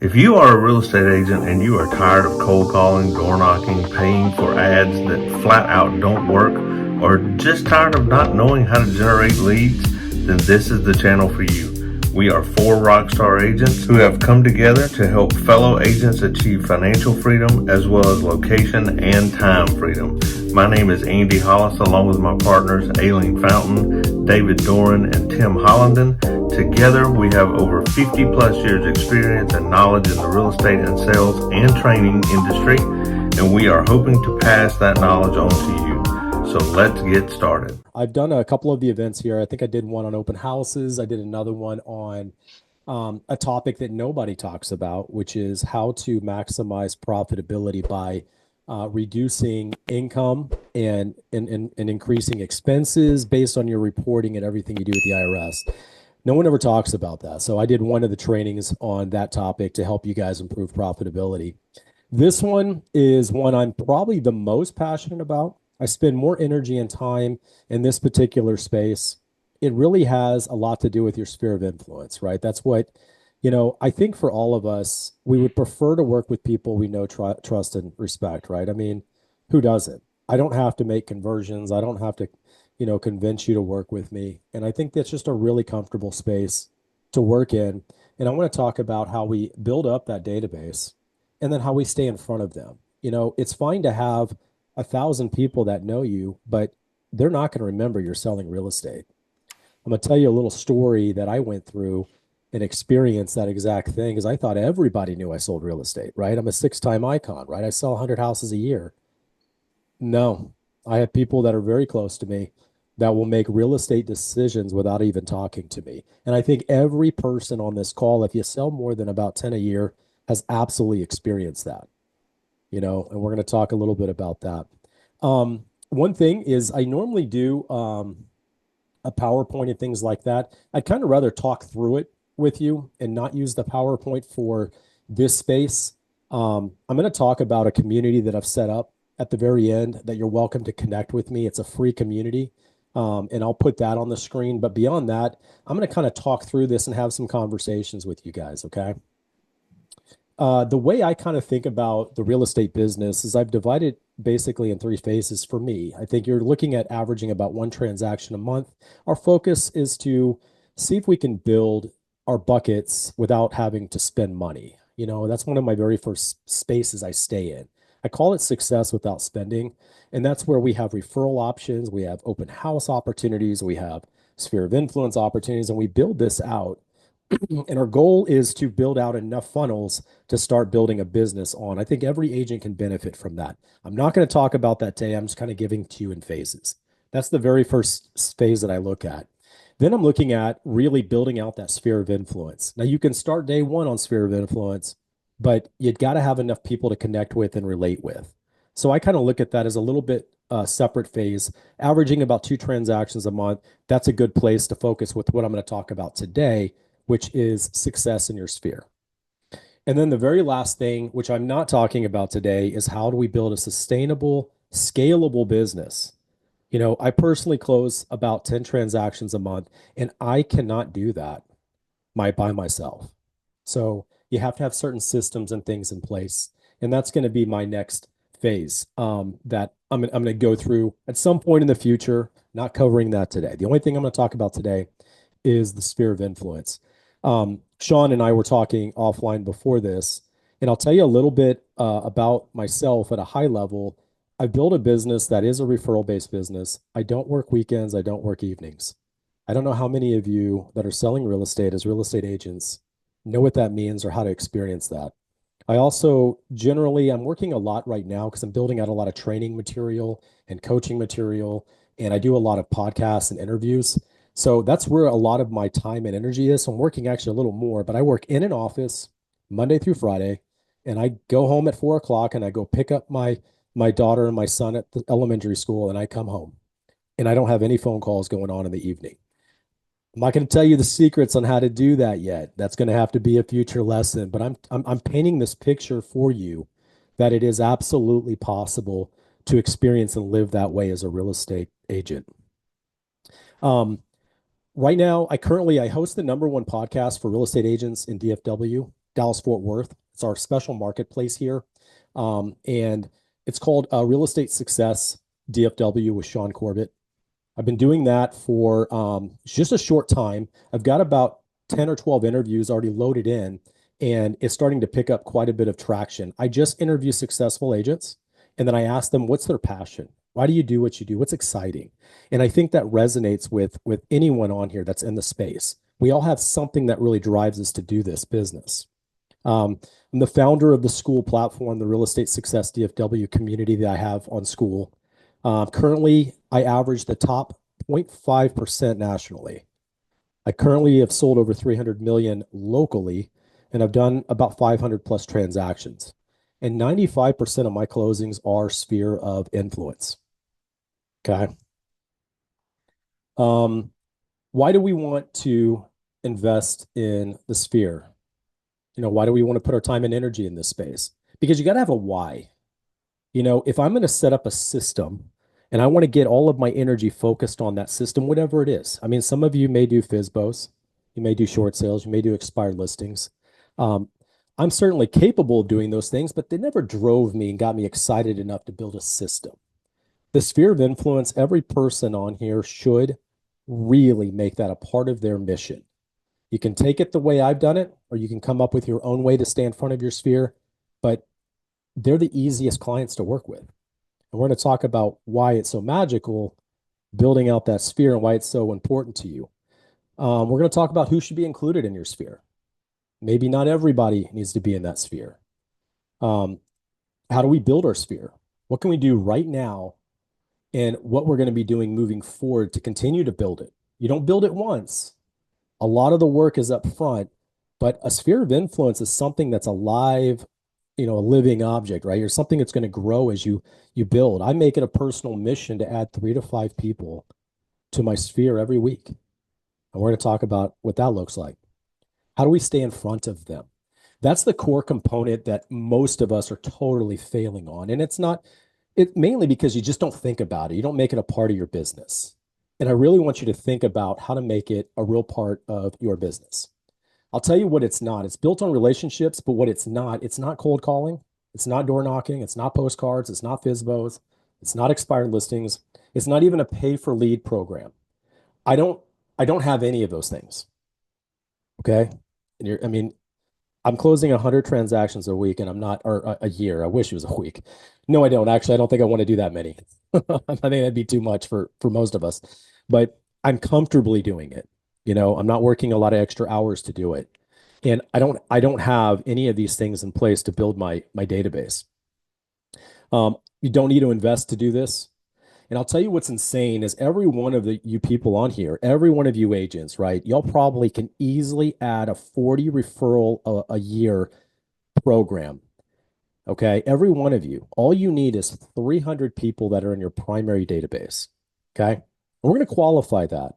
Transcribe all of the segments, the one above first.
If you are a real estate agent and you are tired of cold calling, door knocking, paying for ads that flat out don't work, or just tired of not knowing how to generate leads, then this is the channel for you. We are four rockstar agents who have come together to help fellow agents achieve financial freedom as well as location and time freedom. My name is Andy Hollis, along with my partners Aileen Fountain, David Doran, and Tim Hollenden. Together, we have over 50 plus years experience and knowledge in the real estate and sales and training industry, and we are hoping to pass that knowledge on to you. So let's get started. I've done a couple of the events here. I think I did one on open houses. I did another one on a topic that nobody talks about, which is how to maximize profitability by reducing income and increasing expenses based on your reporting and everything you do with the IRS. No one ever talks about that. So I did one of the trainings on that topic to help you guys improve profitability. This one is one I'm probably the most passionate about. I spend more energy and time in this particular space. It really has a lot to do with your sphere of influence, right? That's what, I think for all of us, we would prefer to work with people we know, trust, and respect, right? I mean, who doesn't? I don't have to make conversions. I don't have to convince you to work with me. And I think that's just a really comfortable space to work in. And I want to talk about how we build up that database and then how we stay in front of them. It's fine to have 1,000 people that know you, but they're not going to remember you're selling real estate. I'm going to tell you a little story that I went through and experienced that exact thing because I thought everybody knew I sold real estate, right? I'm a 6-time icon, right? I sell 100 houses a year. No, I have people that are very close to me that will make real estate decisions without even talking to me. And I think every person on this call, if you sell more than about 10 a year, has absolutely experienced that, and we're going to talk a little bit about that. One thing is I normally do a PowerPoint and things like that. I'd kind of rather talk through it with you and not use the PowerPoint for this space. I'm going to talk about a community that I've set up at the very end that you're welcome to connect with me. It's a free community. And I'll put that on the screen. But beyond that, I'm going to kind of talk through this and have some conversations with you guys, okay? The way I kind of think about the real estate business is I've divided basically in 3 phases for me. I think you're looking at averaging about 1 transaction a month. Our focus is to see if we can build our buckets without having to spend money. That's one of my very first spaces I stay in. I call it success without spending. And that's where we have referral options. We have open house opportunities. We have sphere of influence opportunities, and we build this out. And our goal is to build out enough funnels to start building a business on. I think every agent can benefit from that. I'm not going to talk about that today. I'm just kind of giving to you in phases. That's the very first phase that I look at. Then I'm looking at really building out that sphere of influence. Now you can start day 1 on sphere of influence, but you've got to have enough people to connect with and relate with. So I kind of look at that as a little bit separate phase, averaging about 2 transactions a month. That's a good place to focus with what I'm going to talk about today, which is success in your sphere. And then the very last thing, which I'm not talking about today, is how do we build a sustainable, scalable business? I personally close about 10 transactions a month, and I cannot do that by myself. So you have to have certain systems and things in place. And that's going to be my next phase that I'm going to go through at some point in the future, not covering that today. The only thing I'm going to talk about today is the sphere of influence. Sean and I were talking offline before this, and I'll tell you a little bit about myself at a high level. I built a business that is a referral-based business. I don't work weekends. I don't work evenings. I don't know how many of you that are selling real estate as real estate agents know what that means or how to experience that. I also I'm working a lot right now because I'm building out a lot of training material and coaching material, and I do a lot of podcasts and interviews. So that's where a lot of my time and energy is. So I'm working actually a little more, but I work in an office Monday through Friday, and I go home at 4 o'clock and I go pick up my daughter and my son at the elementary school, and I come home, and I don't have any phone calls going on in the evening. I'm not going to tell you the secrets on how to do that yet. That's going to have to be a future lesson, but I'm painting this picture for you that it is absolutely possible to experience and live that way as a real estate agent. Right now, I host the #1 podcast for real estate agents in DFW. Dallas Fort Worth. It's our special marketplace here. And it's called Real Estate Success DFW with Sean Corbett. I've been doing that for just a short time. I've got about 10 or 12 interviews already loaded in, and it's starting to pick up quite a bit of traction. I just interview successful agents, and then I ask them, what's their passion? Why do you do what you do? What's exciting? And I think that resonates with anyone on here that's in the space. We all have something that really drives us to do this business. I'm the founder of the school platform, the Real Estate Success DFW community that I have on school. Currently, I average the top 0.5% nationally. I currently have sold over 300 million locally, and I've done about 500 plus transactions. And 95% of my closings are sphere of influence. Okay. Why do we want to invest in the sphere? Why do we want to put our time and energy in this space? Because you got to have a why. If I'm going to set up a system and I want to get all of my energy focused on that system, whatever it is. I mean, some of you may do FSBOs, you may do short sales, you may do expired listings. I'm certainly capable of doing those things, but they never drove me and got me excited enough to build a system. The sphere of influence, every person on here should really make that a part of their mission. You can take it the way I've done it, or you can come up with your own way to stay in front of your sphere, but they're the easiest clients to work with. And we're going to talk about why it's so magical, building out that sphere, and why it's so important to you. We're going to talk about who should be included in your sphere. Maybe not everybody needs to be in that sphere. How do we build our sphere? What can we do right now? And what we're going to be doing moving forward to continue to build it. You don't build it once. A lot of the work is up front, but a sphere of influence is something that's alive, a living object, right? Or something that's going to grow as you build. I make it a personal mission to add 3 to 5 people to my sphere every week. And we're going to talk about what that looks like. How do we stay in front of them? That's the core component that most of us are totally failing on. And it's mainly because you just don't think about it. You don't make it a part of your business. And I really want you to think about how to make it a real part of your business. I'll tell you what it's not. It's built on relationships, but what it's not cold calling. It's not door knocking. It's not postcards. It's not FSBOs. It's not expired listings. It's not even a pay for lead program. I don't have any of those things. Okay. I'm closing 100 transactions a week and I'm not, or a year. I wish it was a week. No, I don't. Actually, I don't think I want to do that many. I think that'd be too much for most of us, but I'm comfortably doing it. I'm not working a lot of extra hours to do it. And I don't have any of these things in place to build my database. You don't need to invest to do this. And I'll tell you what's insane is every one of you people on here, every one of you agents, right? Y'all probably can easily add a 40 referral a year program. Okay. Every one of you, all you need is 300 people that are in your primary database. Okay. And we're going to qualify that.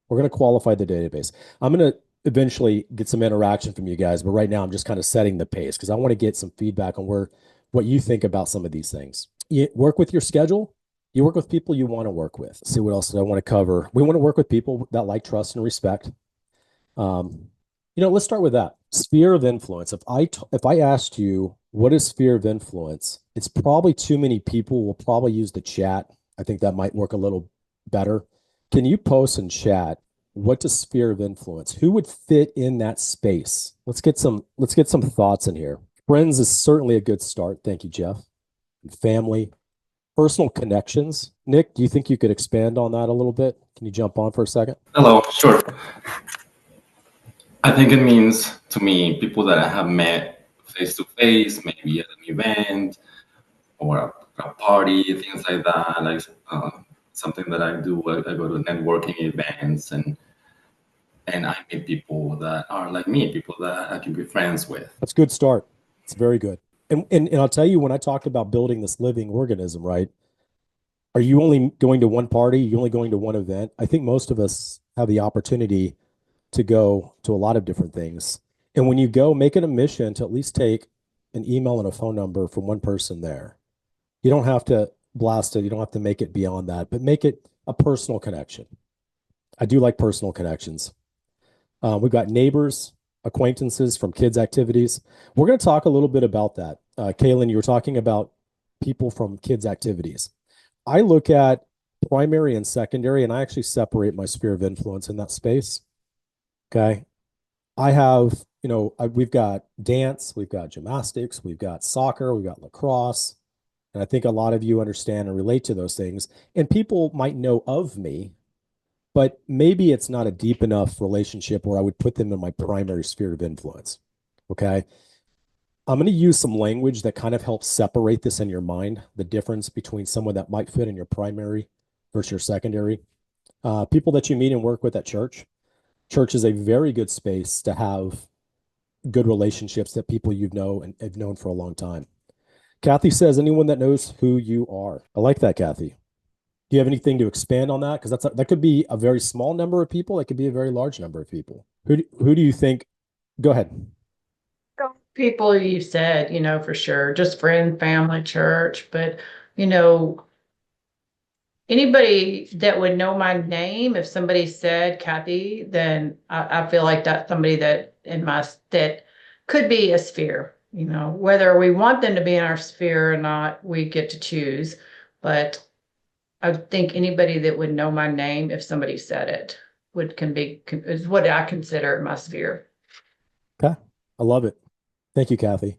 We're going to qualify the database. I'm going to eventually get some interaction from you guys, but right now I'm just kind of setting the pace because I want to get some feedback on what you think about some of these things. You work with your schedule. You work with people you want to work with. See what else I want to cover. We want to work with people that like, trust, and respect. Let's start with that. Sphere of influence. If I asked you what is sphere of influence, it's probably too many people will probably use the chat. I think that might work a little better. Can you post in chat what does sphere of influence? Who would fit in that space? Let's get some thoughts in here. Friends is certainly a good start. Thank you, Jeff. And family. Personal connections. Nick, do you think you could expand on that a little bit? Can you jump on for a second? Hello, sure. I think it means to me people that I have met face to face, maybe at an event or a party, things like that. Like something that I do. I go to networking events and I meet people that are like me, people that I can be friends with. That's a good start. It's very good. And I'll tell you, when I talked about building this living organism, right? Are you only going to one party? Are you only going to one event? I think most of us have the opportunity to go to a lot of different things. And when you go, make it a mission to at least take an email and a phone number from one person there. You don't have to blast it. You don't have to make it beyond that, but make it a personal connection. I do like personal connections. We've got neighbors, acquaintances from kids' activities. We're going to talk a little bit about that. Kaylin, you were talking about people from kids' activities. I look at primary and secondary, and I actually separate my sphere of influence in that space. Okay. I have, we've got dance, we've got gymnastics, we've got soccer, we've got lacrosse. And I think a lot of you understand and relate to those things. And people might know of me, but maybe it's not a deep enough relationship where I would put them in my primary sphere of influence. Okay. I'm going to use some language that kind of helps separate this in your mind, the difference between someone that might fit in your primary versus your secondary. People that you meet and work with at church. Church is a very good space to have good relationships that people you know and have known for a long time. Kathy says, anyone that knows who you are. I like that, Kathy. Do you have anything to expand on that? Because that could be a very small number of people. It could be a very large number of people. Who do you think? Go ahead. People you said, for sure, just friend, family, church, but you know, anybody that would know my name, if somebody said Kathy, then I feel like that's somebody that that could be a sphere. Whether we want them to be in our sphere or not, we get to choose. But I think anybody that would know my name, if somebody said it, is what I consider my sphere. Okay. I love it. Thank you, Kathy.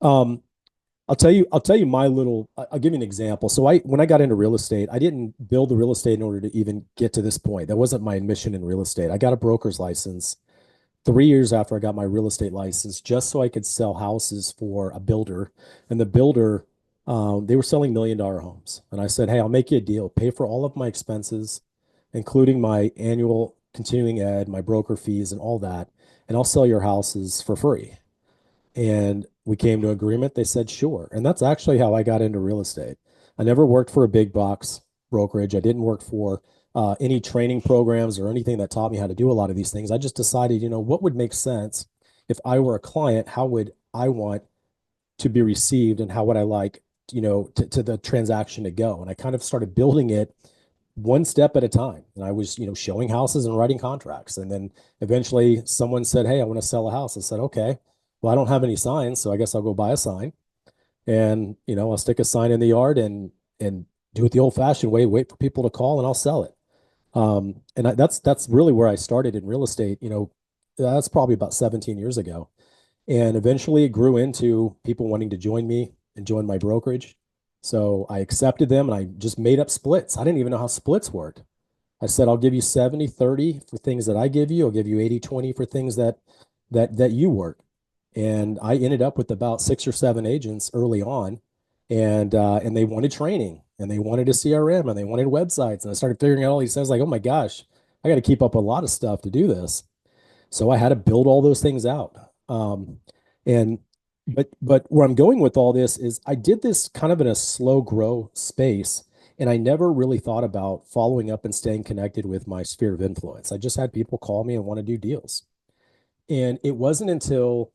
Um, I'll tell you I'll give you an example. So when I got into real estate, I didn't build the real estate in order to even get to this point. That wasn't my mission in real estate. I got a broker's license 3 years after I got my real estate license, just so I could sell houses for a builder. And the builder, they were selling $1 million homes. And I said, hey, I'll make you a deal. Pay for all of my expenses, including my annual continuing ed, my broker fees, and all that. And I'll sell your houses for free. And we came to agreement. They said, sure. And that's actually how I got into real estate. I never worked for a big box brokerage. I didn't work for any training programs or anything that taught me how to do a lot of these things. I just decided, what would make sense if I were a client? How would I want to be received, and how would I like, to the transaction to go? And I kind of started building it one step at a time. And I was, showing houses and writing contracts. And then eventually someone said, hey, I want to sell a house. I said, okay, well, I don't have any signs, so I guess I'll go buy a sign. And, I'll stick a sign in the yard and do it the old fashioned way, wait for people to call, and I'll sell it. That's really where I started in real estate. That's probably about 17 years ago. And eventually it grew into people wanting to join me and join my brokerage. So I accepted them and I just made up splits. I didn't even know how splits worked. I said, I'll give you 70-30 for things that I give you. I'll give you 80-20 for things that you work. And I ended up with about 6 or 7 agents early on. And they wanted training, and they wanted a CRM, and they wanted websites. And I started figuring out all these things like, oh my gosh, I got to keep up a lot of stuff to do this. So I had to build all those things out. And but where I'm going with all this is I did this kind of in a slow grow space, and I never really thought about following up and staying connected with my sphere of influence. I just had people call me and want to do deals. And it wasn't until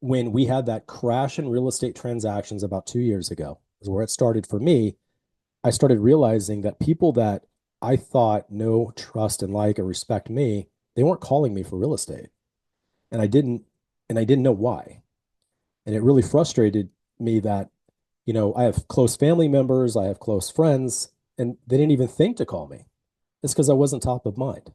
when we had that crash in real estate transactions about 2 years ago, is where it started for me. I started realizing that people that I thought know, trust, and like or respect me, they weren't calling me for real estate. And I didn't know why. And it really frustrated me that, I have close family members, I have close friends, and they didn't even think to call me. It's because I wasn't top of mind.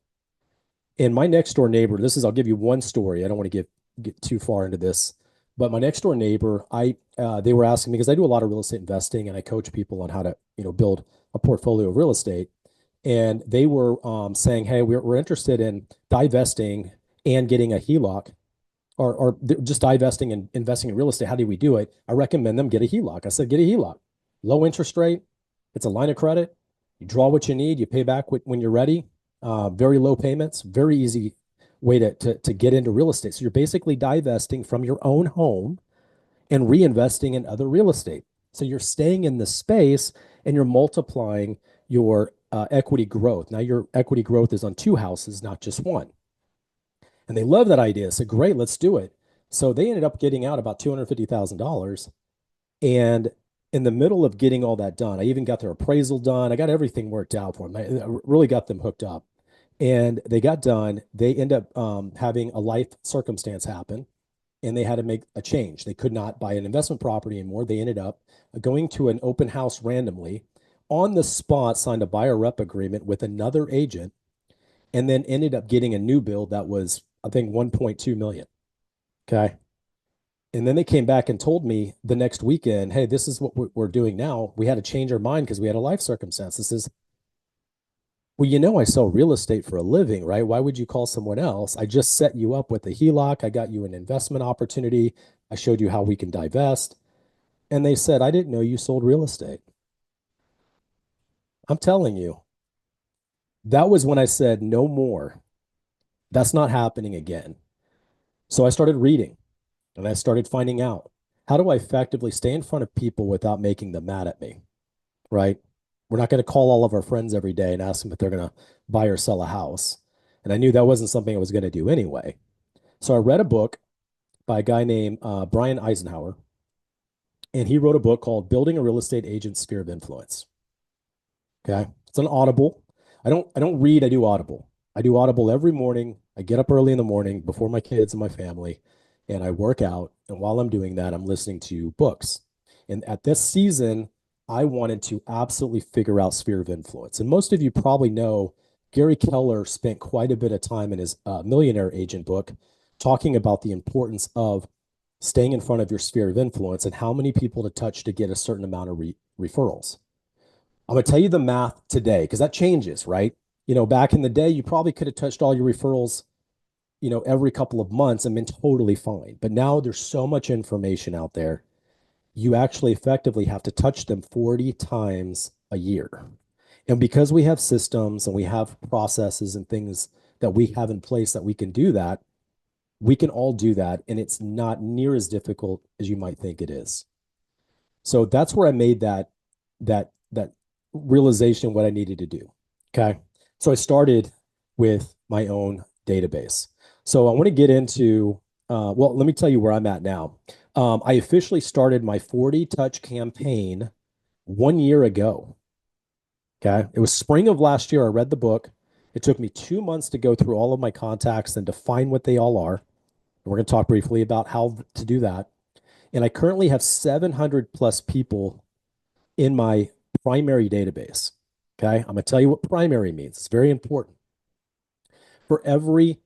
And my next door neighbor, I'll give you one story. I don't want to get too far into this, but my next door neighbor, they were asking me, because I do a lot of real estate investing and I coach people on how to, build a portfolio of real estate. And they were saying, hey, we're interested in divesting and getting a HELOC, or just divesting and investing in real estate. How do we do it? I recommend them get a HELOC. I said, get a HELOC, low interest rate. It's a line of credit. You draw what you need. You pay back when you're ready. Very low payments, very easy way to get into real estate. So you're basically divesting from your own home and reinvesting in other real estate. So you're staying in the space and you're multiplying your equity growth. Now your equity growth is on 2 houses, not just one. And they love that idea. So great, let's do it. So they ended up getting out about $250,000. And in the middle of getting all that done, I even got their appraisal done. I got everything worked out for them. I really got them hooked up. And they got done. They end up having a life circumstance happen, and they had to make a change. They could not buy an investment property anymore. They ended up going to an open house randomly, on the spot, signed a buyer rep agreement with another agent, and then ended up getting a new build that was, I think, 1.2 million. Okay. And then they came back and told me the next weekend, hey, this is what we're doing now. We had to change our mind because we had a life circumstance. This is, well, I sell real estate for a living, right? Why would you call someone else? I just set you up with a HELOC. I got you an investment opportunity. I showed you how we can divest. And they said, I didn't know you sold real estate. I'm telling you, that was when I said, no more. That's not happening again. So I started reading and I started finding out, how do I effectively stay in front of people without making them mad at me, right? We're not going to call all of our friends every day and ask them if they're going to buy or sell a house. And I knew that wasn't something I was going to do anyway. So I read a book by a guy named Brian Eisenhower, and he wrote a book called Building a Real Estate Agent's Sphere of Influence. Okay. It's an Audible. I don't read, I do Audible. I do Audible every morning. I get up early in the morning before my kids and my family, and I work out. And while I'm doing that, I'm listening to books. And at this season, I wanted to absolutely figure out sphere of influence. And most of you probably know Gary Keller spent quite a bit of time in his Millionaire Agent book talking about the importance of staying in front of your sphere of influence and how many people to touch to get a certain amount of referrals. I'm going to tell you the math today because that changes, right? Back in the day, you probably could have touched all your referrals, every couple of months and been totally fine. But now there's so much information out there. You actually effectively have to touch them 40 times a year. And because we have systems and we have processes and things that we have in place that we can do that, we can all do that. And it's not near as difficult as you might think it is. So that's where I made that realization of what I needed to do. Okay. So I started with my own database. So I want to get into, well, let me tell you where I'm at now. I officially started my 40 touch campaign 1 year ago. Okay. It was spring of last year. I read the book. It took me 2 months to go through all of my contacts and define what they all are. And we're going to talk briefly about how to do that. And I currently have 700 plus people in my primary database. Okay. I'm going to tell you what primary means. It's very important. For every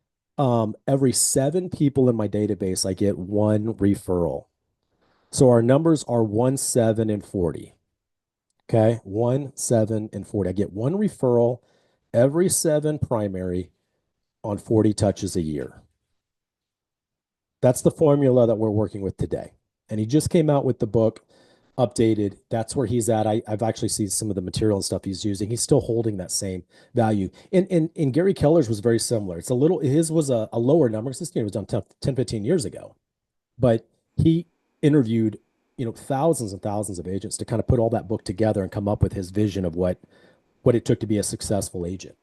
7 people in my database, I get one referral. So our numbers are 1, 7, and 40. Okay. 1, 7, and 40. I get one referral every 7 primary on 40 touches a year. That's the formula that we're working with today. And he just came out with the book updated. That's where he's at. I've actually seen some of the material and stuff he's using. He's still holding that same value. And Gary Keller's was very similar. It's a little, his was a lower number because this was done 10, 15 years ago. But he interviewed, thousands and thousands of agents to kind of put all that book together and come up with his vision of what it took to be a successful agent.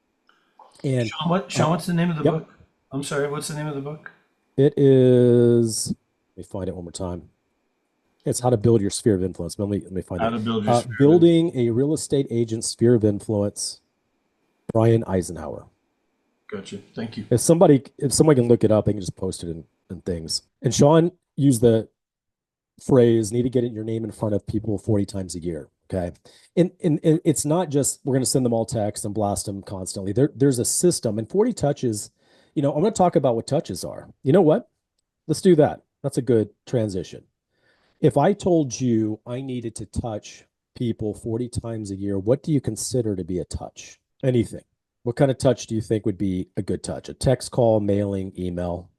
And Sean, what's the name of the yep. book? I'm sorry, what's the name of the book? It is, let me find it one more time. It's How to Build Your Sphere of Influence. Let me find How it. to Build Your Sphere of Building a Real Estate Agent Sphere of Influence, Brian Eisenhower. Gotcha. Thank you. If somebody can look it up, they can just post it in things. And Sean used the phrase, need to get your name in front of people 40 times a year. Okay. And it's not just, we're going to send them all text and blast them constantly. There's a system, and 40 touches, I'm going to talk about what touches are. You know what? Let's do that. That's a good transition. If I told you I needed to touch people 40 times a year, what do you consider to be a touch? Anything. What kind of touch do you think would be a good touch? A text, call, mailing, email?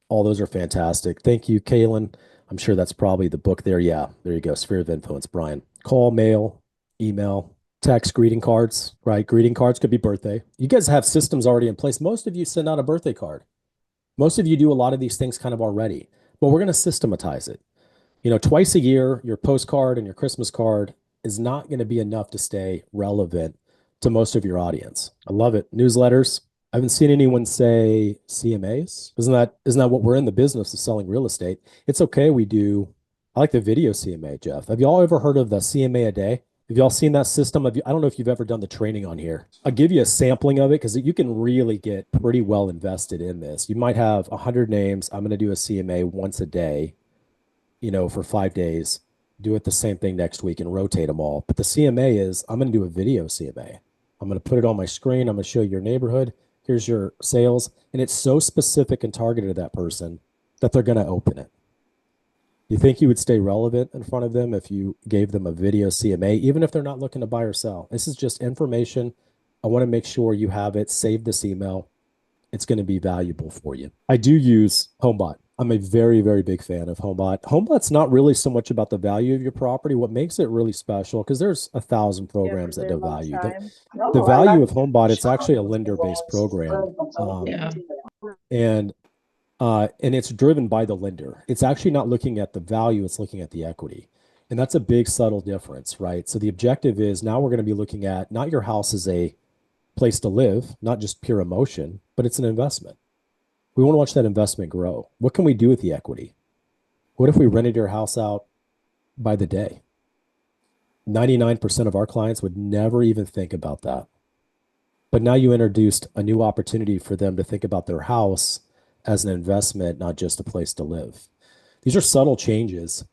All those are fantastic. Thank you, Kaylin. I'm sure that's probably the book there. Yeah, there you go. Sphere of Influence, Brian. Call, mail, email, text, greeting cards, right? Greeting cards could be birthday. You guys have systems already in place. Most of you send out a birthday card. Most of you do a lot of these things kind of already, but we're going to systematize it. Twice a year, your postcard and your Christmas card is not going to be enough to stay relevant to most of your audience. I love it. Newsletters. I haven't seen anyone say CMAs. Isn't that what we're in the business of, selling real estate? It's okay. I like the video CMA, Jeff. Have y'all ever heard of the CMA a day? Have y'all seen that system? I don't know if you've ever done the training on here. I'll give you a sampling of it because you can really get pretty well invested in this. You might have 100 names. I'm going to do a CMA once a day, for 5 days. Do it the same thing next week and rotate them all. But the CMA is I'm going to do a video CMA. I'm going to put it on my screen. I'm going to show your neighborhood. Here's your sales. And it's so specific and targeted to that person that they're going to open it. You think you would stay relevant in front of them if you gave them a video CMA, even if they're not looking to buy or sell? This is just information. I want to make sure you have it. Save this email. It's going to be valuable for you. I do use HomeBot. I'm a very, very big fan of HomeBot. HomeBot's not really so much about the value of your property. What makes it really special, because there's 1,000 programs that do value. The value of HomeBot, it's actually a lender-based program. Yeah. And it's driven by the lender. It's actually not looking at the value, it's looking at the equity. And that's a big subtle difference, right? So the objective is now we're going to be looking at not your house as a place to live, not just pure emotion, but it's an investment. We want to watch that investment grow. What can we do with the equity? What if we rented your house out by the day? 99% of our clients would never even think about that. But now you introduced a new opportunity for them to think about their house as an investment, not just a place to live. These are subtle changes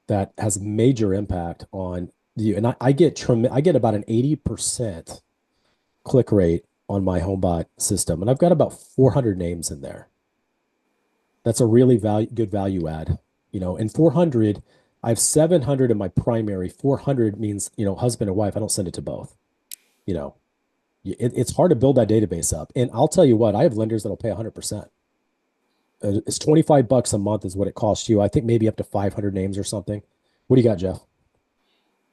that has major impact on you. And I get about an 80% click rate on my HomeBot system, and I've got about 400 names in there. That's a really good value add. And 400, I have 700 in my primary. 400 means, husband and wife. I don't send it to both. It's hard to build that database up. And I'll tell you what, I have lenders that'll pay 100%. It's $25 a month is what it costs you. I think maybe up to 500 names or something. What do you got, Jeff?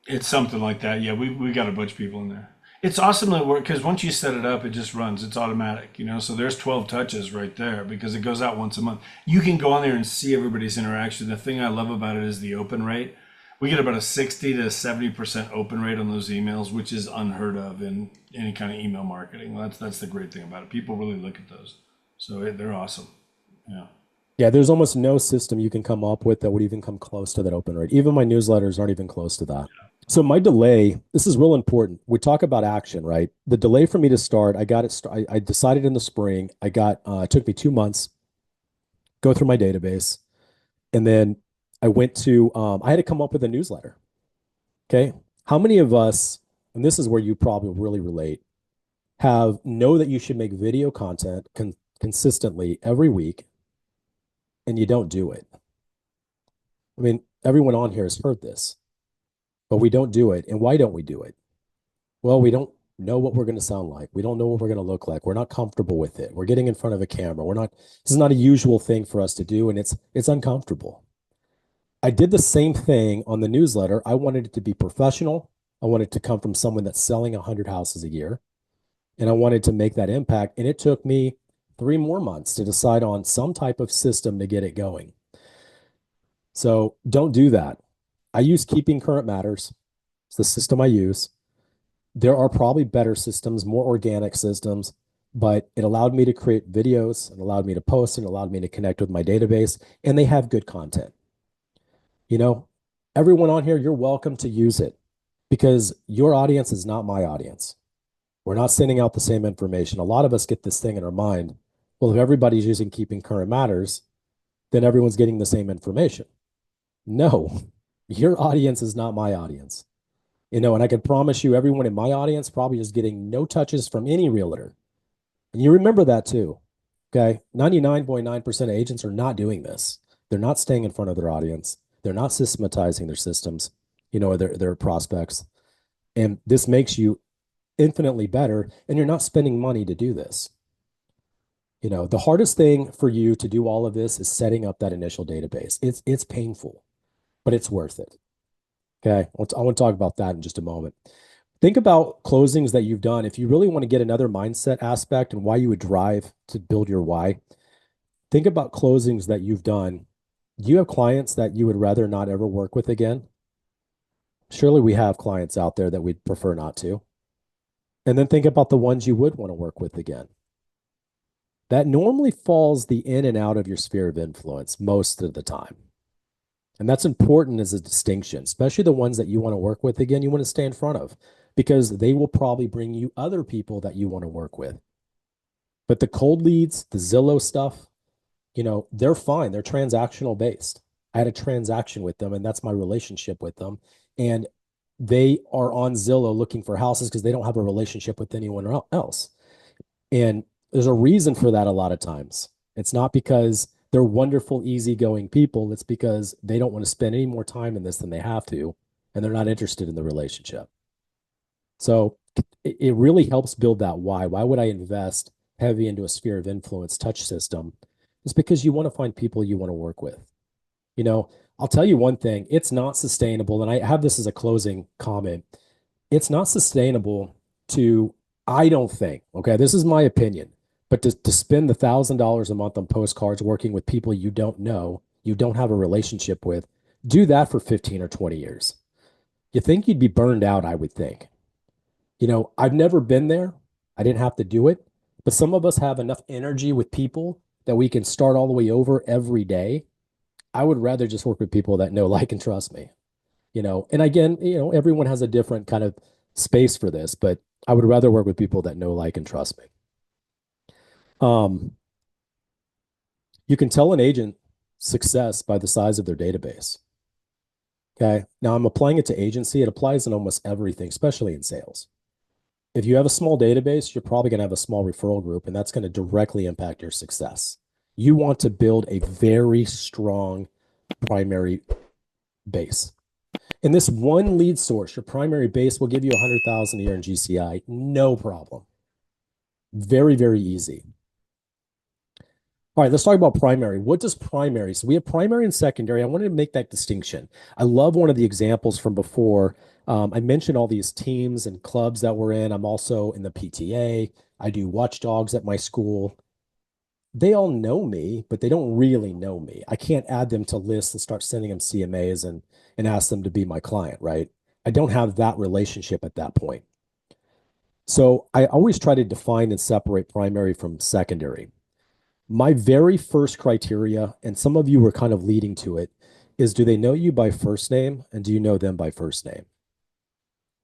It's something like that. Yeah, we got a bunch of people in there. It's awesome that work because once you set it up, it just runs. It's automatic, So there's 12 touches right there because it goes out once a month. You can go on there and see everybody's interaction. The thing I love about it is the open rate. We get about a 60 to 70% open rate on those emails, which is unheard of in any kind of email marketing. That's the great thing about it. People really look at those, so they're awesome. Yeah, there's almost no system you can come up with that would even come close to that open rate. Even my newsletters aren't even close to that. So my delay, this is real important. We talk about action, right? The delay for me to start, I decided in the spring. It took me 2 months, go through my database, and then I went to, I had to come up with a newsletter. Okay. How many of us, and this is where you probably really relate, know that you should make video content consistently every week, and you don't do it? I mean, everyone on here has heard this, but we don't do it. And why don't we do it? Well, we don't know what we're going to sound like. We don't know what we're going to look like. We're not comfortable with it. We're getting in front of a camera. This is not a usual thing for us to do, and it's uncomfortable. I did the same thing on the newsletter. I wanted it to be professional. I wanted it to come from someone that's selling 100 houses a year, and I wanted to make that impact. And it took me 3 more months to decide on some type of system to get it going. So don't do that. I use Keeping Current Matters. It's the system I use. There are probably better systems, more organic systems, but it allowed me to create videos, it allowed me to post, and it allowed me to connect with my database, and they have good content. Everyone on here, you're welcome to use it because your audience is not my audience. We're not sending out the same information. A lot of us get this thing in our mind. Well, if everybody's using Keeping Current Matters, then everyone's getting the same information. No, your audience is not my audience. And I can promise you everyone in my audience probably is getting no touches from any realtor. And you remember that too. Okay. 99.9% of agents are not doing this. They're not staying in front of their audience. They're not systematizing their systems, their prospects. And this makes you infinitely better. And you're not spending money to do this. The hardest thing for you to do all of this is setting up that initial database. It's painful, but it's worth it. Okay. I want to talk about that in just a moment. Think about closings that you've done. If you really want to get another mindset aspect and why you would drive to build your why, think about closings that you've done. Do you have clients that you would rather not ever work with again? Surely we have clients out there that we'd prefer not to. And then think about the ones you would want to work with again. That normally falls the in and out of your sphere of influence most of the time. And that's important as a distinction, especially the ones that you want to work with. Again, you want to stay in front of because they will probably bring you other people that you want to work with. But the cold leads, the Zillow stuff, they're fine. They're transactional based. I had a transaction with them, and that's my relationship with them. And they are on Zillow looking for houses because they don't have a relationship with anyone else. And there's a reason for that a lot of times. It's not because they're wonderful, easygoing people. It's because they don't want to spend any more time in this than they have to, and they're not interested in the relationship. So it really helps build that why. Why would I invest heavy into a sphere of influence touch system? It's because you want to find people you want to work with. I'll tell you one thing, it's not sustainable. And I have this as a closing comment. It's not sustainable to, I don't think, okay, this is my opinion, but to spend $1,000 a month on postcards working with people you don't know, you don't have a relationship with, do that for 15 or 20 years. You think you'd be burned out, I would think. I've never been there. I didn't have to do it, but some of us have enough energy with people that we can start all the way over every day. I would rather just work with people that know, like, and trust me. And again, everyone has a different kind of space for this, but I would rather work with people that know, like, and trust me. You can tell an agent success by the size of their database. Okay. Now I'm applying it to agency. It applies in almost everything, especially in sales. If you have a small database, you're probably going to have a small referral group, and that's going to directly impact your success. You want to build a very strong primary base. And this one lead source, your primary base, will give you 100,000 a year in GCI. No problem. Very, very easy. All right, let's talk about primary. What does primary? So we have primary and secondary. I wanted to make that distinction. I love one of the examples from before. I mentioned all these teams and clubs that we're in. I'm also in the PTA. I do watchdogs at my school. They all know me, but they don't really know me. I can't add them to lists and start sending them CMAs and ask them to be my client, right? I don't have that relationship at that point. So I always try to define and separate primary from secondary. My very first criteria, and some of you were kind of leading to it, is do they know you by first name and do you know them by first name?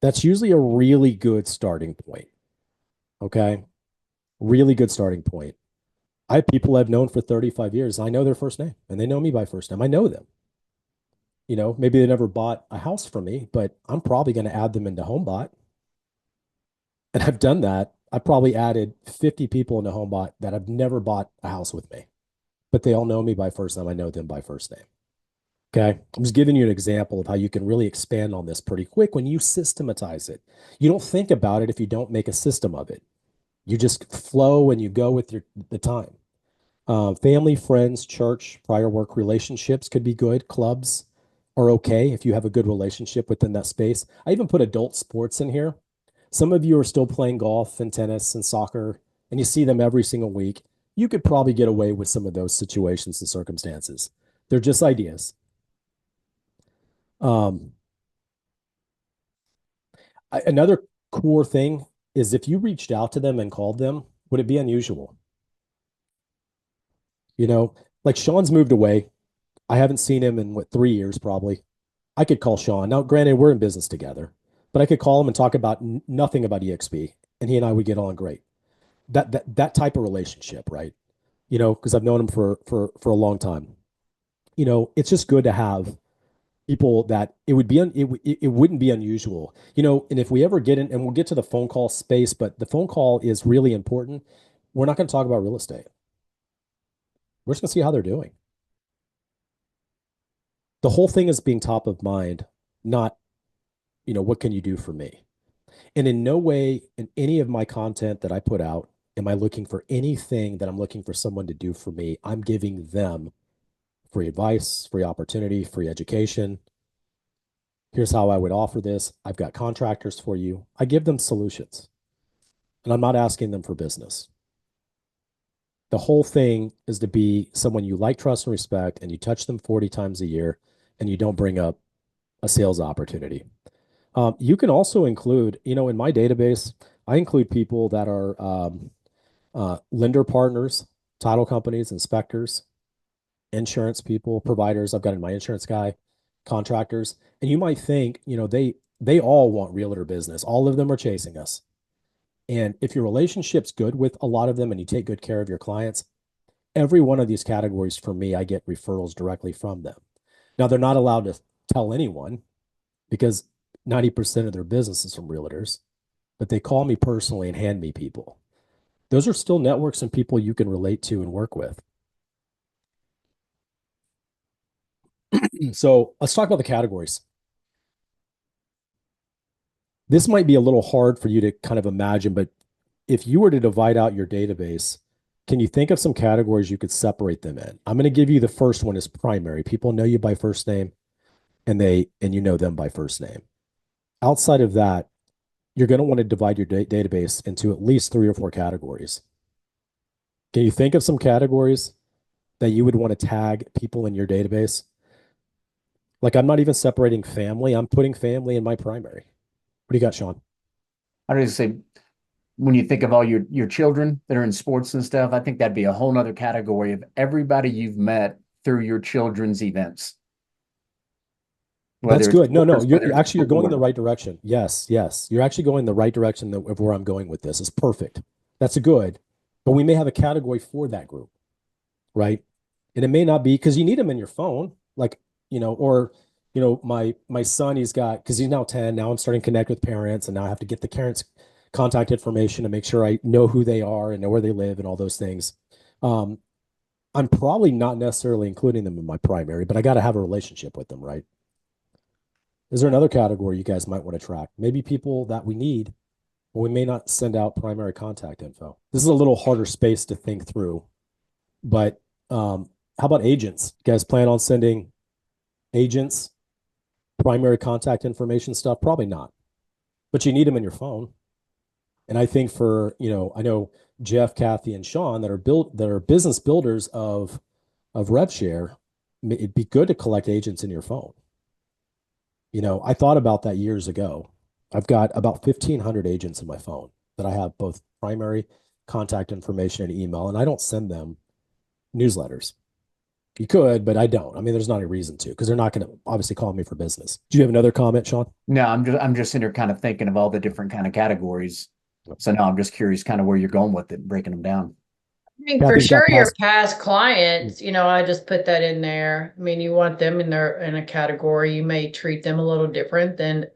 That's usually a really good starting point. Okay. Really good starting point. I have people I've known for 35 years. I know their first name and they know me by first name. I know them. Maybe they never bought a house from me, but I'm probably going to add them into HomeBot. And I've done that. I probably added 50 people into HomeBot that have never bought a house with me, but they all know me by first name. I know them by first name. Okay. I'm just giving you an example of how you can really expand on this pretty quick when you systematize it. You don't think about it if you don't make a system of it. You just flow and you go with the time. Family, friends, church, prior work relationships could be good. Clubs are okay if you have a good relationship within that space. I even put adult sports in here. Some of you are still playing golf and tennis and soccer, and you see them every single week. You could probably get away with some of those situations and circumstances. They're just ideas. Another core thing is if you reached out to them and called them, would it be unusual? Like Sean's moved away. I haven't seen him in 3 years probably. I could call Sean. Now, granted, we're in business together, but I could call him and talk about nothing about EXP, and he and I would get on great. That type of relationship, right? Because I've known him for a long time. It's just good to have people that it wouldn't be unusual. And if we ever get in, and we'll get to the phone call space, but the phone call is really important. We're not going to talk about real estate. We're just going to see how they're doing. The whole thing is being top of mind, not, what can you do for me? And in no way in any of my content that I put out, am I looking for anything that I'm looking for someone to do for me. I'm giving them free advice, free opportunity, free education. Here's how I would offer this. I've got contractors for you. I give them solutions, and I'm not asking them for business. The whole thing is to be someone you like, trust, and respect, and you touch them 40 times a year, and you don't bring up a sales opportunity. You can also include, in my database, I include people that are lender partners, title companies, inspectors. insurance people, providers. I've got my insurance guy, contractors, and you might think, they all want realtor business. All of them are chasing us. And if your relationship's good with a lot of them and you take good care of your clients, every one of these categories for me, I get referrals directly from them. Now, they're not allowed to tell anyone because 90% of their business is from realtors, but they call me personally and hand me people. Those are still networks and people you can relate to and work with. So let's talk about the categories. This might be a little hard for you to kind of imagine, but if you were to divide out your database, can you think of some categories you could separate them in? I'm going to give you the first one is primary. People know you by first name and you know them by first name. Outside of that, you're going to want to divide your database into at least 3 or 4 categories. Can you think of some categories that you would want to tag people in your database? Like I'm not even separating family. I'm putting family in my primary. What do you got, Sean? I would say when you think of all your children that are in sports and stuff, I think that'd be a whole nother category of everybody you've met through your children's events. That's good. No, you're going in the right direction. Yes, yes. You're actually going in the right direction of where I'm going with this. It's perfect. That's good. But we may have a category for that group, right? And it may not be because you need them in your phone, like, my son, because he's now 10. Now I'm starting to connect with parents, and now I have to get the parents' contact information to make sure I know who they are and know where they live and all those things. I'm probably not necessarily including them in my primary, but I got to have a relationship with them, right? Is there another category you guys might want to track? Maybe people that we need, but we may not send out primary contact info. This is a little harder space to think through, but how about agents? You guys plan on sending agents primary contact information stuff? Probably not, but you need them in your phone. And I think I know Jeff, Kathy, and Sean that are business builders of RevShare. It'd be good to collect agents in your phone. I thought about that years ago. I've got about 1,500 agents in my phone that I have both primary contact information and email, and I don't send them newsletters. You could, but I don't. I mean, there's not a reason to because they're not going to obviously call me for business. Do you have another comment, Sean? No, I'm just in there kind of thinking of all the different kind of categories. So now I'm just curious kind of where you're going with it, breaking them down. I mean, for sure, your past clients, I just put that in there. I mean, you want them in a category. You may treat them a little different than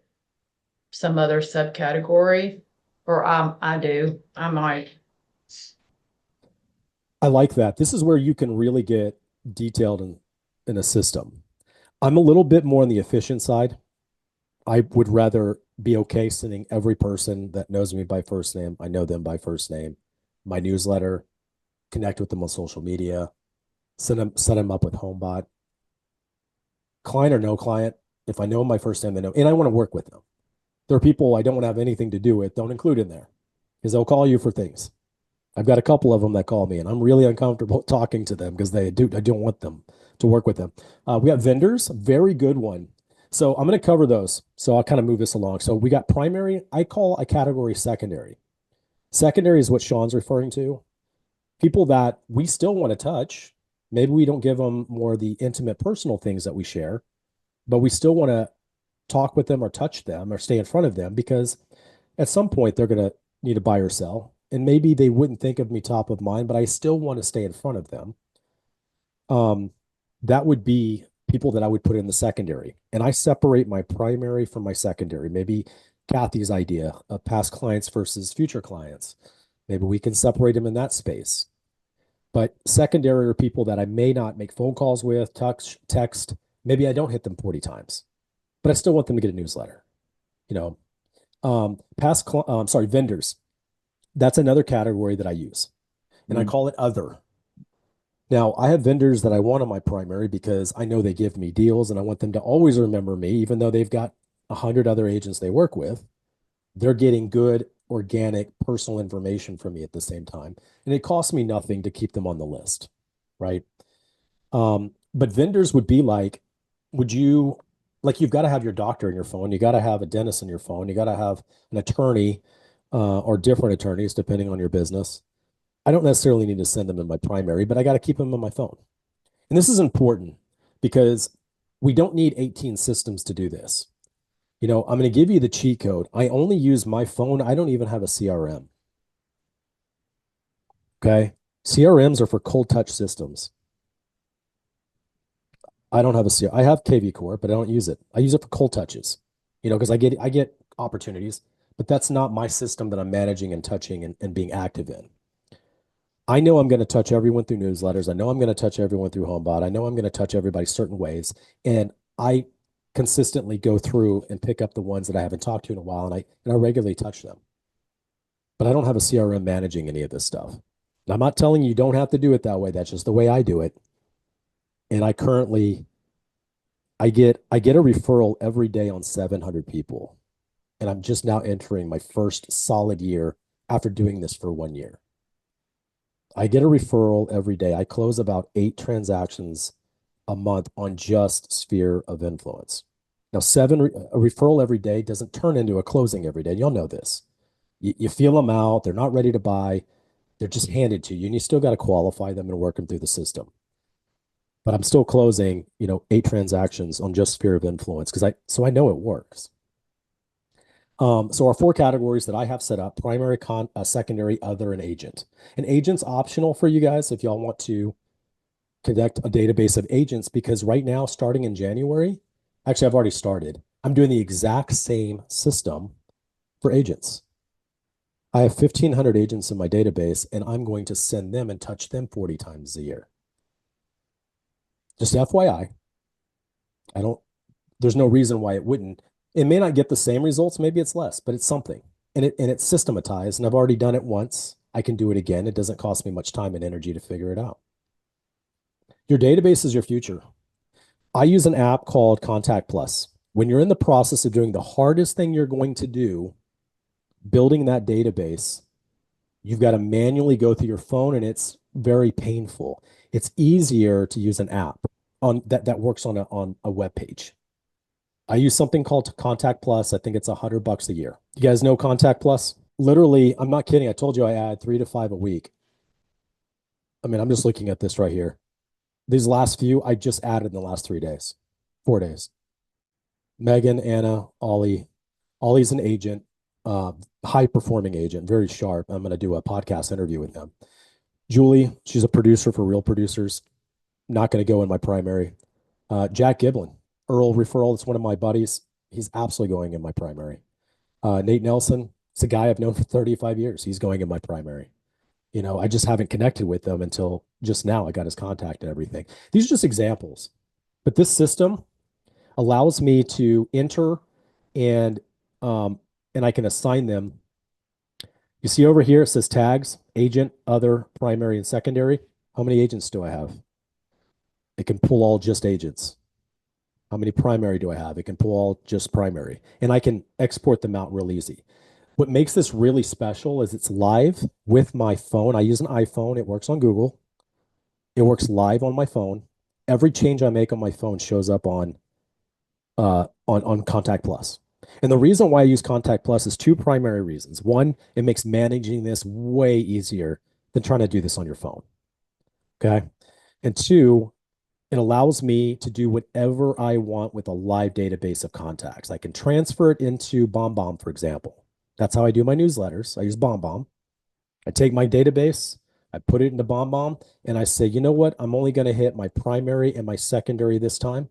some other subcategory, or I do. I might. I like that. This is where you can really get detailed in a system. I'm a little bit more on the efficient side. I would rather be okay sending every person that knows me by first name. I know them by first name. My newsletter, connect with them on social media, set them up with HomeBot. Client or no client, if I know my first name, they know, and I want to work with them. There are people I don't want to have anything to do with, don't include in there because they'll call you for things. I've got a couple of them that call me, and I'm really uncomfortable talking to them because I don't want them to work with them. We got vendors, very good one. So I'm going to cover those. So I'll kind of move this along. So we got primary. I call a category secondary. Secondary is what Sean's referring to. People that we still want to touch. Maybe we don't give them more of the intimate personal things that we share, but we still want to talk with them or touch them or stay in front of them because at some point they're going to need to buy or sell. And maybe they wouldn't think of me top of mind, but I still want to stay in front of them. That would be people that I would put in the secondary. And I separate my primary from my secondary. Maybe Kathy's idea of past clients versus future clients. Maybe we can separate them in that space. But secondary are people that I may not make phone calls with, text. Maybe I don't hit them 40 times, but I still want them to get a newsletter. Vendors. That's another category that I use, and I call it other. Now, I have vendors that I want on my primary because I know they give me deals, and I want them to always remember me, even though they've got 100 other agents they work with. They're getting good, organic, personal information from me at the same time, and it costs me nothing to keep them on the list, right? But vendors would be like, you've got to have your doctor in your phone, you got to have a dentist in your phone, you got to have an attorney or different attorneys depending on your business. I don't necessarily need to send them in my primary, but I got to keep them in my phone. And this is important because we don't need 18 systems to do this. I'm going to give you the cheat code. I only use my phone. I don't even have a CRM. Okay. CRMs are for cold touch systems. I don't have a CRM. I have KV Core, but I don't use it. I use it for cold touches, because I get opportunities, but that's not my system that I'm managing and touching and being active in. I know I'm going to touch everyone through newsletters. I know I'm going to touch everyone through HomeBot. I know I'm going to touch everybody certain ways. And I consistently go through and pick up the ones that I haven't talked to in a while, and I regularly touch them. But I don't have a CRM managing any of this stuff. And I'm not telling you don't have to do it that way. That's just the way I do it. And I get a referral every day on 700 people. And I'm just now entering my first solid year after doing this for 1 year. I get a referral every day. I close about 8 transactions a month on just sphere of influence. Now, a referral every day doesn't turn into a closing every day. You'll know this. You feel them out. They're not ready to buy. They're just handed to you, and you still got to qualify them and work them through the system. But I'm still closing, 8 transactions on just sphere of influence so I know it works. So our 4 categories that I have set up: primary, secondary, other, and agent. And agent's optional for you guys if y'all want to connect a database of agents, because right now, starting in January, actually, I've already started. I'm doing the exact same system for agents. I have 1,500 agents in my database, and I'm going to send them and touch them 40 times a year. Just FYI, there's no reason why it wouldn't. It may not get the same results, maybe it's less, but it's something. And it's systematized, and I've already done it once. I can do it again. It doesn't cost me much time and energy to figure it out. Your database is your future. I use an app called Contact Plus. When you're in the process of doing the hardest thing you're going to do, building that database, you've got to manually go through your phone, and it's very painful. It's easier to use an app that works on a web page. I use something called Contact Plus. I think it's $100 a year. You guys know Contact Plus? Literally, I'm not kidding. I told you I add 3 to 5 a week. I mean, I'm just looking at this right here. These last few, I just added in the last 3 days, 4 days. Megan, Anna, Ollie. Ollie's an agent, high-performing agent, very sharp. I'm going to do a podcast interview with him. Julie, she's a producer for Real Producers. Not going to go in my primary. Jack Giblin, Earl referral. It's one of my buddies. He's absolutely going in my primary. Nate Nelson, it's a guy I've known for 35 years. He's going in my primary. I just haven't connected with them until just now. I got his contact and everything. These are just examples. But this system allows me to enter and I can assign them. You see over here, it says tags, agent, other, primary, and secondary. How many agents do I have? It can pull all just agents. How many primary do I have? It can pull all just primary. And I can export them out real easy. What makes this really special is it's live with my phone. I use an iPhone. It works on Google. It works live on my phone. Every change I make on my phone shows up on Contact Plus. And the reason why I use Contact Plus is 2 primary reasons. One, it makes managing this way easier than trying to do this on your phone. Okay. And 2, it allows me to do whatever I want with a live database of contacts. I can transfer it into BombBomb, for example. That's how I do my newsletters. I use BombBomb. I take my database, I put it into BombBomb, and I say, you know what? I'm only going to hit my primary and my secondary this time.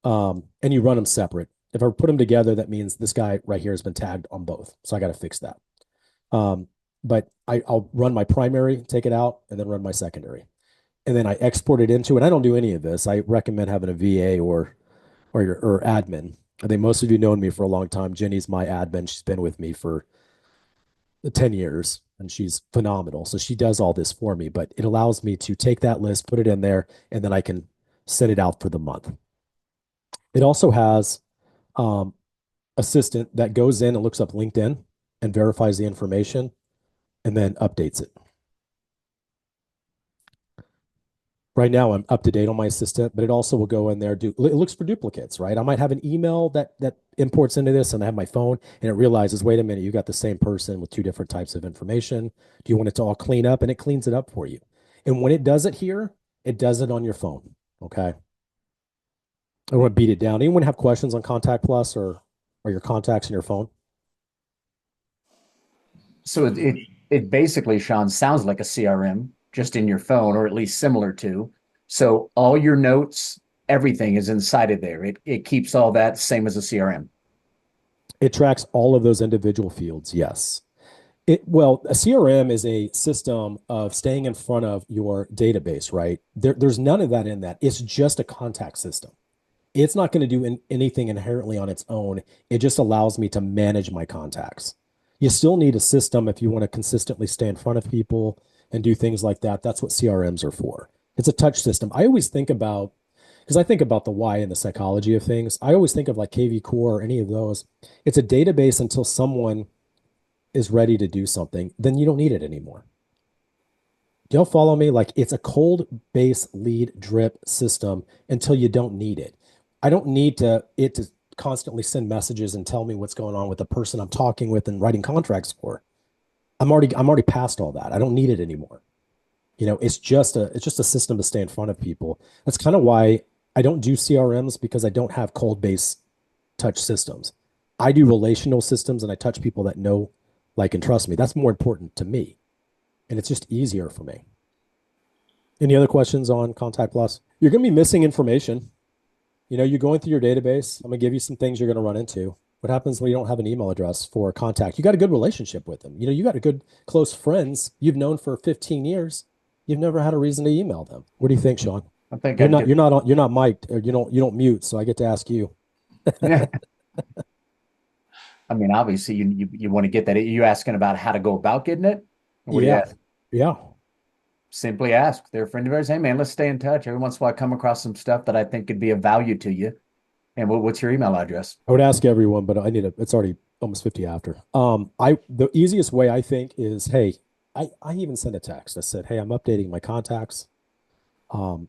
And you run them separate. If I put them together, that means this guy right here has been tagged on both. So I got to fix that. But I'll run my primary, take it out, and then run my secondary. And then I export it into, and I don't do any of this. I recommend having a VA or admin. I think most of you known me for a long time. Jenny's my admin. She's been with me for 10 years, and she's phenomenal. So she does all this for me, but it allows me to take that list, put it in there, and then I can send it out for the month. It also has assistant that goes in and looks up LinkedIn and verifies the information and then updates it. Right now, I'm up to date on my assistant, but it also will go in there. It looks for duplicates, right? I might have an email that imports into this, and I have my phone, and it realizes, wait a minute, you got the same person with 2 different types of information. Do you want it to all clean up? And it cleans it up for you. And when it does it here, It does it on your phone. Okay. I want to beat it down. Anyone have questions on Contact Plus or your contacts in your phone? So it basically, Sean, sounds like a CRM just in your phone, or at least similar to. So all your notes, everything is inside of there. It keeps all that same as a CRM. It tracks all of those individual fields. Yes. Well, a CRM is a system of staying in front of your database, right? There's none of that in that. It's just a contact system. It's not going to do anything inherently on its own. It just allows me to manage my contacts. You still need a system if you want to consistently stay in front of people and do things like that. That's what CRMs are for. It's a touch system. I always think about, because I think about the why and the psychology of things. I always think of like KV Core or any of those. It's a database until someone is ready to do something, then you don't need it anymore. Do y'all follow me? Like it's a cold base lead drip system until you don't need it. I don't need it to constantly send messages and tell me what's going on with the person I'm talking with and writing contracts for. I'm already past all that. I don't need it anymore. It's just a system to stay in front of people. That's kind of why I don't do CRMs, because I don't have cold base touch systems. I do relational systems and I touch people that know, like, and trust me. That's more important to me. And it's just easier for me. Any other questions on Contact Plus? You're going to be missing information. You're going through your database. I'm going to give you some things you're going to run into. What happens when you don't have an email address for a contact? You got a good relationship with them. You got a good close friends you've known for 15 years. You've never had a reason to email them. What do you think, Sean? I think You're not mic'd, or you don't mute, so I get to ask you. Yeah. I mean, obviously, you want to get that. Are you asking about how to go about getting it? Or what do you Yeah. ask? Yeah. Simply ask. They're a friend of ours. Hey, man, let's stay in touch. Every once in a while, I come across some stuff that I think could be of value to you. And what's your email address? I would ask everyone, but it's already almost 50 after. The easiest way I think is, hey, I even sent a text. I said, hey, I'm updating my contacts. Um,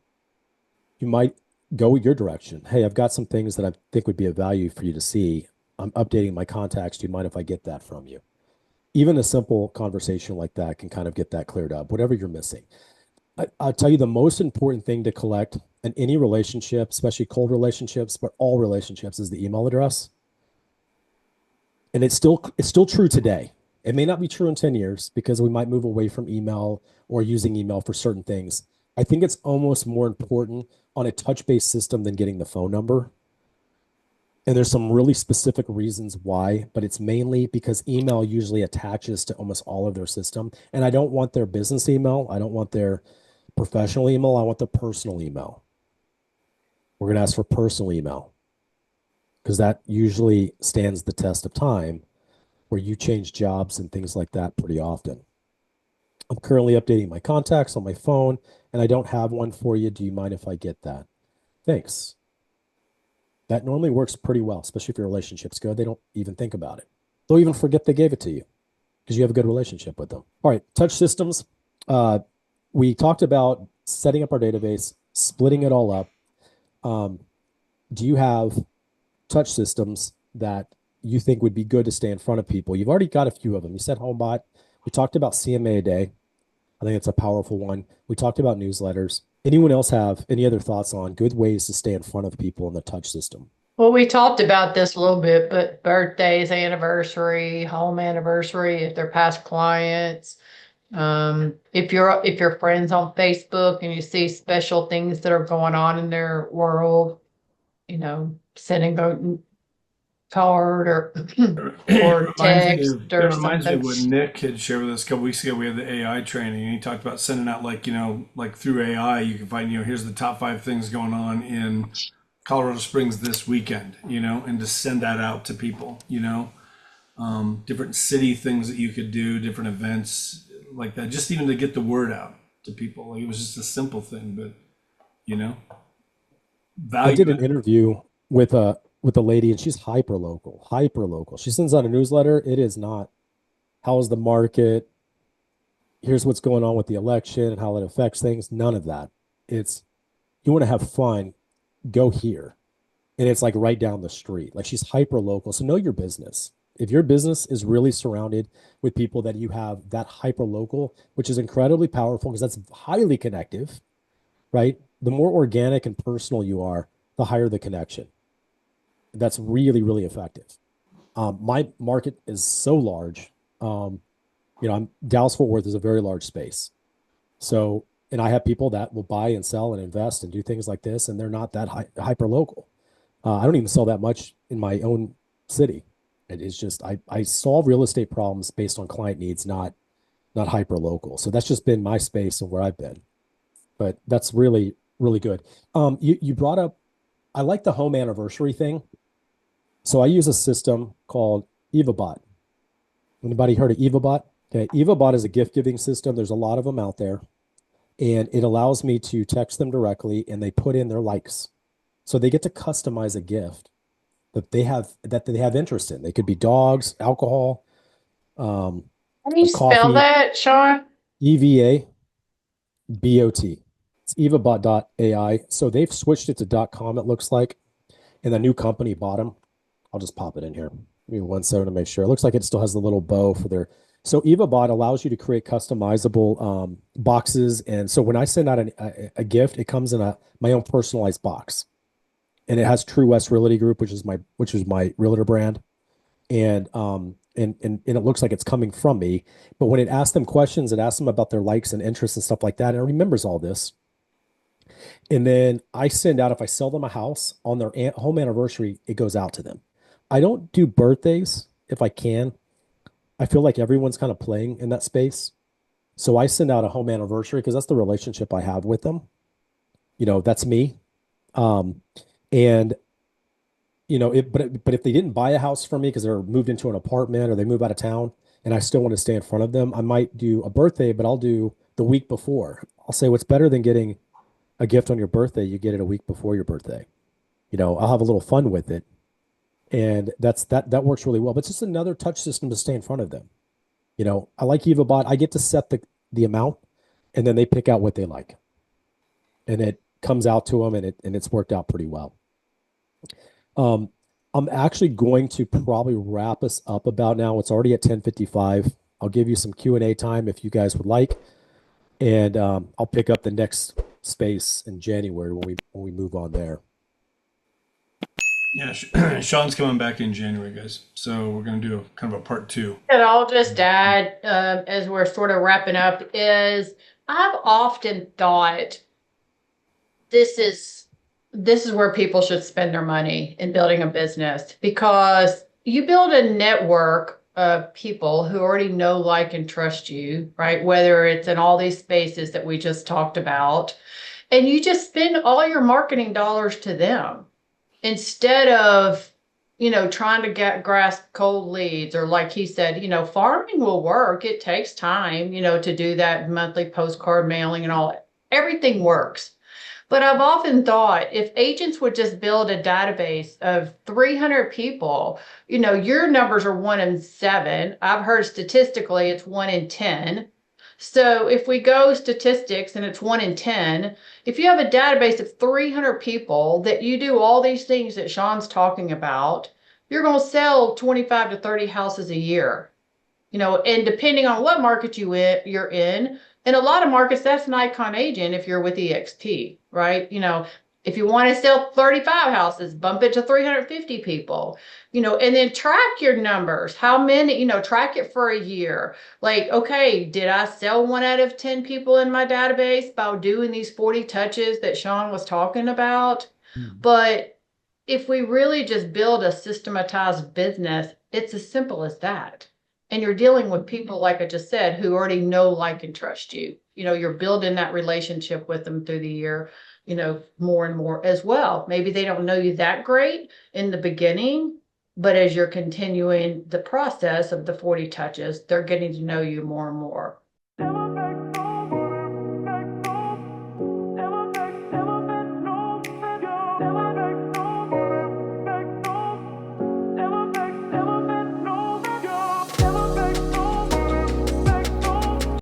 you might go your direction. Hey, I've got some things that I think would be of value for you to see. I'm updating my contacts. Do you mind if I get that from you? Even a simple conversation like that can kind of get that cleared up, whatever you're missing. I'll tell you the most important thing to collect in any relationship, especially cold relationships, but all relationships, is the email address. And it's still true today. It may not be true in 10 years because we might move away from email or using email for certain things. I think it's almost more important on a touch-based system than getting the phone number. And there's some really specific reasons why, but it's mainly because email usually attaches to almost all of their system. And I don't want their business email. I don't want their professional email. I want the personal email. We're going to ask for personal email because that usually stands the test of time, where you change jobs and things like that pretty often. I'm currently updating my contacts on my phone and I don't have one for you. Do you mind if I get that? Thanks. That normally works pretty well, especially if your relationship's good. They don't even think about it. They'll even forget they gave it to you because you have a good relationship with them. All right, touch systems. We talked about setting up our database, splitting it all up. Do you have touch systems that you think would be good to stay in front of people? You've already got a few of them. You said HomeBot. We talked about CMA a day. I think it's a powerful one. We talked about newsletters. Anyone else have any other thoughts on good ways to stay in front of people in the touch system? Well, we talked about this a little bit, but birthdays, anniversary, home anniversary, if they're past clients, if you're friends on Facebook and you see special things that are going on in their world, sending a card or or text It or reminds me something. of what Nick had shared with us a couple weeks ago. We had the AI training, and he talked about sending out like through AI, you can find here's the top 5 things going on in Colorado Springs this weekend, and to send that out to people, different city things that you could do, different events like that, just even to get the word out to people. Like, it was just a simple thing, but I did an value. interview with a lady, and she's hyper local, hyper local. She sends out a newsletter. It is not how's the market, here's what's going on with the election and how it affects things. None of that. It's, you want to have fun, go here. And it's like right down the street. Like, she's hyper local. So know your business. If your business is really surrounded with people that you have that hyper local, which is incredibly powerful because that's highly connective, right? The more organic and personal you are, the higher the connection. That's really, really effective. My market is so large. Dallas Fort Worth is a very large space. So, and I have people that will buy and sell and invest and do things like this, and they're not that hyper local. I don't even sell that much in my own city. It is just I solve real estate problems based on client needs, not hyper local. So that's just been my space and where I've been. But that's really, really good. You brought up, I like the home anniversary thing. So I use a system called EvaBot. Anybody heard of EvaBot? Okay, EvaBot is a gift giving system. There's a lot of them out there, and it allows me to text them directly, and they put in their likes, so they get to customize a gift that they have interest in. They could be dogs, alcohol, How do you spell coffee. that, Sean? EVABOT. It's evabot.ai. So they've switched it to .com, it looks like, and the new company bought them. I'll just pop it in here. Give me 1 second to make sure. It looks like it still has the little bow for their. So EvaBot allows you to create customizable boxes, and so when I send out a gift, it comes in my own personalized box, and it has True West Realty Group, which is my realtor brand, and it looks like it's coming from me. But when it asks them questions, it asks them about their likes and interests and stuff like that, and it remembers all this. And then I send out, if I sell them a house on their home anniversary, it goes out to them. I don't do birthdays if I can. I feel like everyone's kind of playing in that space. So I send out a home anniversary because that's the relationship I have with them. That's me. Um, and but if they didn't buy a house from me because they're moved into an apartment or they move out of town and I still want to stay in front of them, I might do a birthday, but I'll do the week before. I'll say what's better than getting a gift on your birthday, you get it a week before your birthday. I'll have a little fun with it. And that works really well. But it's just another touch system to stay in front of them. I like EvaBot. I get to set the amount and then they pick out what they like. And it comes out to them and it's worked out pretty well. I'm actually going to probably wrap us up about now. It's already at 10:55. I'll give you some Q&A time if you guys would like. And I'll pick up the next space in January when we move on there. Yeah, Sean's coming back in January, guys. So we're going to do kind of a part 2. And I'll just add, as we're sort of wrapping up, is I've often thought this is where people should spend their money in building a business, because you build a network of people who already know, like, and trust you, right? Whether it's in all these spaces that we just talked about, and you just spend all your marketing dollars to them instead of, trying to grasp cold leads, or like he said, farming will work. It takes time, to do that monthly postcard mailing and all. Everything works. But I've often thought if agents would just build a database of 300 people, your numbers are 1 in 7. I've heard statistically it's 1 in 10. So if we go statistics and it's 1 in 10, if you have a database of 300 people that you do all these things that Sean's talking about, you're going to sell 25 to 30 houses a year. And depending on what market you're in a lot of markets, that's an icon agent if you're with EXP, right? If you want to sell 35 houses, bump it to 350 people, and then track your numbers. How many, track it for a year. Like, okay, did I sell 1 out of 10 people in my database by doing these 40 touches that Sean was talking about? But if we really just build a systematized business, it's as simple as that. And you're dealing with people, like I just said, who already know, like, and trust you. You're building that relationship with them through the year, more and more as well. Maybe they don't know you that great in the beginning, but as you're continuing the process of the 40 touches, they're getting to know you more and more.